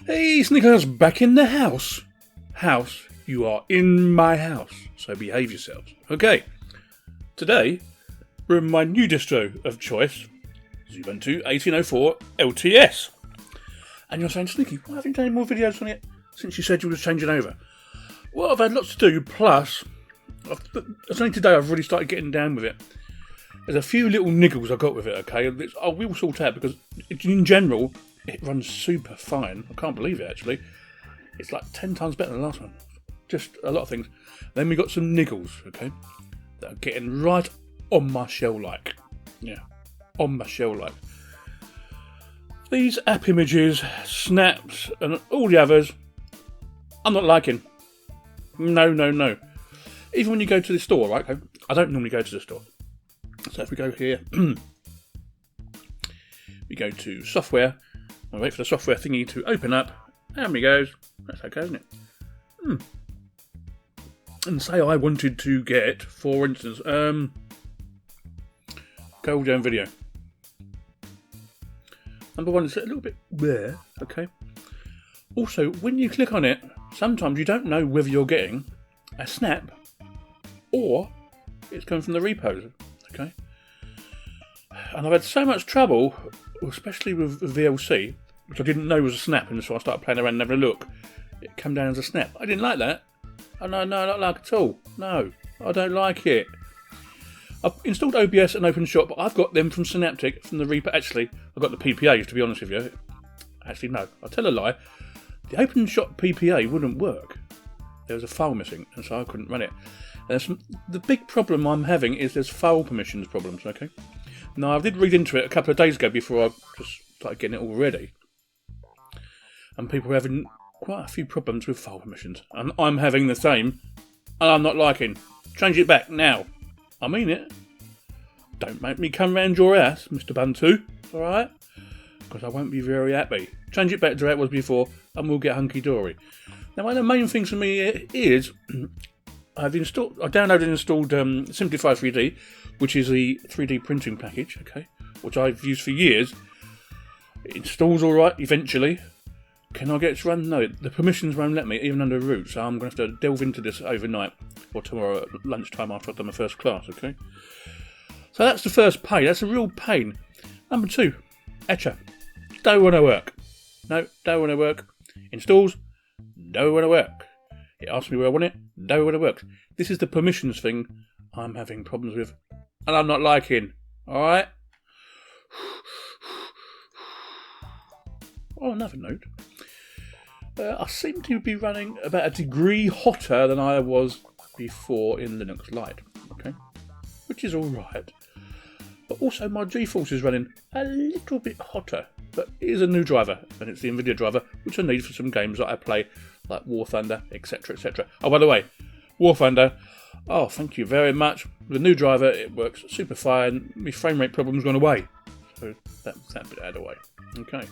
Hey, Sneekylinux back in the house. House, you are in my house, so behave yourselves. Okay, today we're in my new distro of choice, Xubuntu 18.04 LTS. And you're saying, Sneaky, why haven't you done any more videos on it since you said you was changing over? Well, I've had lots to do, plus, it's only today I've really started getting down with it. There's a few little niggles I got with it, okay? We will sort out because, in general, it runs super fine. I can't believe it, actually. It's like 10 times better than the last one. Just a lot of things. Then we got some niggles, okay? That are getting right on my shell-like. Yeah, on my shell-like. These app images, snaps, and all the others, I'm not liking. No. Even when you go to the store, right? Okay? I don't normally go to the store. So if we go here, we go to software, I wait for the software thingy to open up, and we go, that's okay, isn't it? And say I wanted to get, for instance, Gold Down Video. Number one is a little bit there, okay? Also, when you click on it, sometimes you don't know whether you're getting a snap or it's coming from the repos, okay? And I've had so much trouble, especially with VLC, which I didn't know was a snap, and so I started playing around and having a look. It came down as a snap. I didn't like that. Oh, no, not like at all. No, I don't like it. I've installed OBS and OpenShot, but I've got them from Synaptic, from the repo. Actually, I've got the PPAs, to be honest with you. Actually, no, I'll tell a lie. The OpenShot PPA wouldn't work. There was a file missing, and so I couldn't run it. The big problem I'm having is there's file permissions problems, okay? Now, I did read into it a couple of days ago before I just started getting it all ready. And people are having quite a few problems with file permissions. And I'm having the same, and I'm not liking. Change it back now. I mean it. Don't make me come round your ass, Mr. Ubuntu, alright? Because I won't be very happy. Change it back to how it was before, and we'll get hunky-dory. Now, one of the main things for me is, I downloaded and installed Simplify 3D, which is the 3D printing package, okay, which I've used for years. It installs alright, eventually. Can I get it to run? No, the permissions won't let me, even under root, so I'm going to have to delve into this overnight, or tomorrow at lunchtime after I've done my first class, okay? So that's the first pain, that's a real pain. Number two, Etcher. Don't want to work. No, don't want to work. Installs, don't want to work. It asks me where I want it, don't want to work. This is the permissions thing I'm having problems with, and I'm not liking, alright? On another note, I seem to be running about a degree hotter than I was before in Linux Lite, okay? Which is alright. But also my GeForce is running a little bit hotter, but it is a new driver, and it's the NVIDIA driver, which I need for some games that I play, like War Thunder, etc, etc. Oh, by the way, War Thunder, oh, thank you very much. The new driver, it works super fine. My frame rate problem's gone away. So that's that bit out of the way. Okay.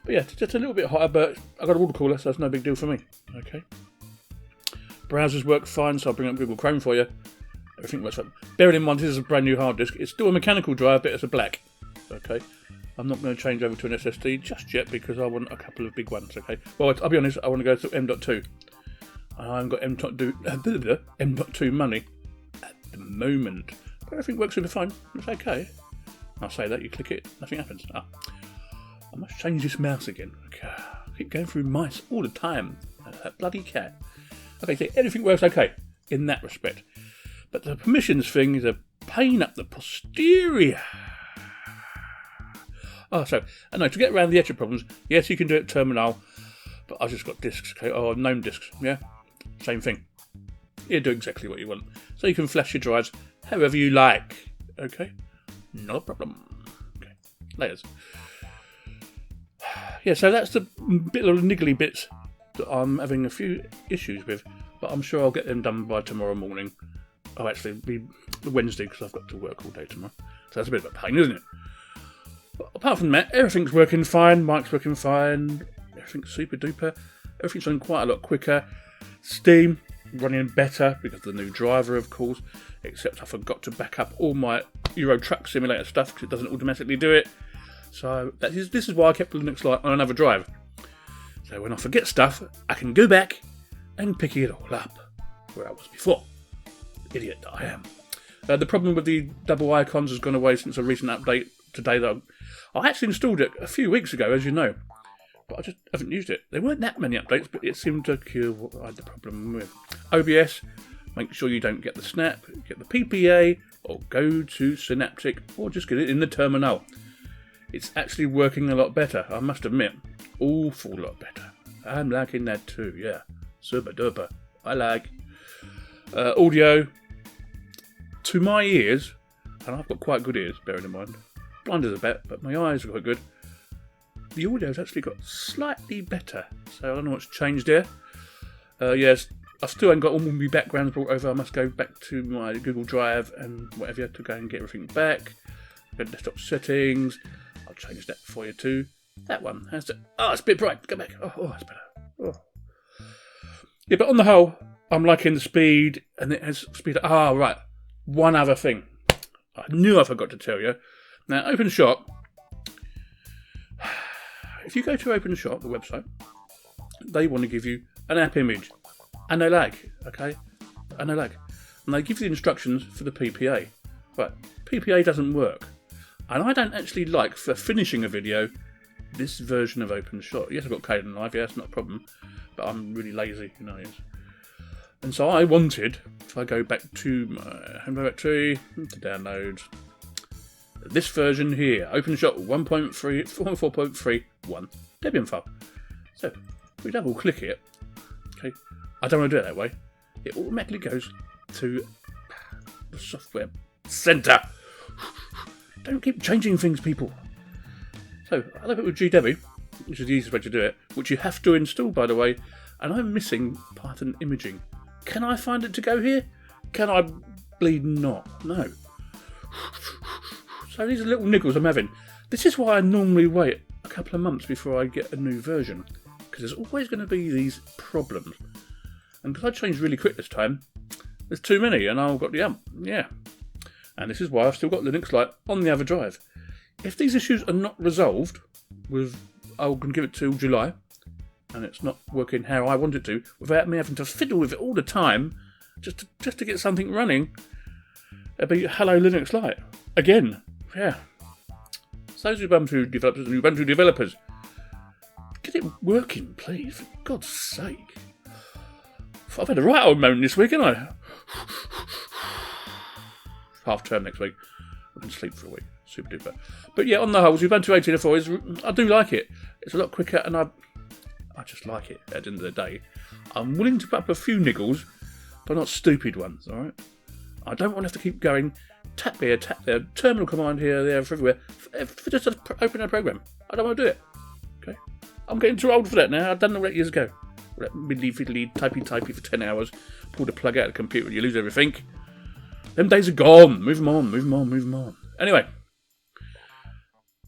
But yeah, just a little bit hotter, but I got a water cooler, so that's no big deal for me. Okay. Browsers work fine, so I'll bring up Google Chrome for you. Everything works fine. Bearing in mind, this is a brand new hard disk. It's still a mechanical drive, but it's a black. Okay. I'm not going to change over to an SSD just yet because I want a couple of big ones. Okay. Well, I'll be honest, I want to go to M.2. I haven't got M.2 money at the moment. But everything works super fine. It's okay. I'll say that, you click it, nothing happens. I must change this mouse again. Okay. I keep going through mice all the time. That bloody cat. Okay, so everything works okay in that respect. But the permissions thing is a pain up the posterior. Oh, so, I know, to get around the Etcher problems, yes, you can do it terminal, but I've just got disks, okay, or gnome disks, yeah? Same thing. You do exactly what you want. So you can flash your drives however you like, okay? Not a problem. Okay, layers. Yeah, so that's the little niggly bits that I'm having a few issues with, but I'm sure I'll get them done by tomorrow morning. Oh, actually, it'll be Wednesday because I've got to work all day tomorrow. So that's a bit of a pain, isn't it? But apart from that, everything's working fine. Mic's working fine. Everything's super duper. Everything's running quite a lot quicker. Steam running better because of the new driver, of course. Except I forgot to back up all my Euro Truck Simulator stuff because it doesn't automatically do it. So this is why I kept Linux Lite on another drive. So when I forget stuff, I can go back and pick it all up where I was before. Idiot that I am. The problem with the double icons has gone away since a recent update today. That I actually installed it a few weeks ago, as you know, but I just haven't used it. There weren't that many updates, but it seemed to cure what I had the problem with. OBS, make sure you don't get the snap, get the PPA, or go to Synaptic, or just get it in the terminal. It's actually working a lot better, I must admit. Awful lot better. I'm liking that too, yeah. Super duper. I like. Audio, to my ears, and I've got quite good ears, bearing in mind. Blind as a bat, but my eyes are quite good. The audio's actually got slightly better, so I don't know what's changed there. Yes, I still haven't got all my backgrounds brought over. I must go back to my Google Drive and whatever to go and get everything back. Go to desktop settings. I'll change that for you too. That one has to. Oh, it's a bit bright. Go back. Oh, that's better. Oh. Yeah, but on the whole, I'm liking the speed, and it has speed. Ah, right. One other thing. I knew I forgot to tell you. Now, OpenShot. If you go to OpenShot, the website, they want to give you an app image. And they lag, okay? And they lag. And they give you the instructions for the PPA. Right, PPA doesn't work. And I don't actually like, for finishing a video, this version of OpenShot. Yes, I've got Kden Live, yeah, that's not a problem. But I'm really lazy, you know. And so I wanted, if I go back to my home directory, to download this version here, OpenShot 1.4.3.1 Debian file. So, if we double click it, okay, I don't want to do it that way. It automatically goes to the software center. Don't keep changing things, people. So, I love it with GDebi, which is the easiest way to do it, which you have to install, by the way, and I'm missing Python imaging. Can I find it to go here? Can I bleed not? No. So these are little niggles I'm having. This is why I normally wait a couple of months before I get a new version, because there's always going to be these problems. And because I changed really quick this time, there's too many, and I've got the yeah. And this is why I've still got Linux Lite on the other drive. If these issues are not resolved, I can give it till July, and it's not working how I want it to, without me having to fiddle with it all the time, just to get something running, it'll be Hello Linux Lite again. Yeah. So Xubuntu developers and Ubuntu developers, get it working, please, for God's sake. I've had a right old moan this week, haven't I? Half term next week. I can sleep for a week. Super duper. But yeah, on the whole, Xubuntu 18.04 I do like it. It's a lot quicker, and I just like it at the end of the day. I'm willing to put up a few niggles, but not stupid ones, alright? I don't want to have to keep going tap here, tap there, terminal command here, there, everywhere, for just to open a program. I don't want to do it. Okay? I'm getting too old for that now. I've done all that years ago. All that middly fiddly, typey for 10 hours, pull the plug out of the computer and you lose everything. Them days are gone. Move them on. Anyway,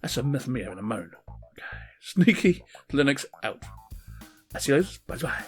that's enough of me having a moan. Okay. Sneekylinux out. That's yours. Bye-bye.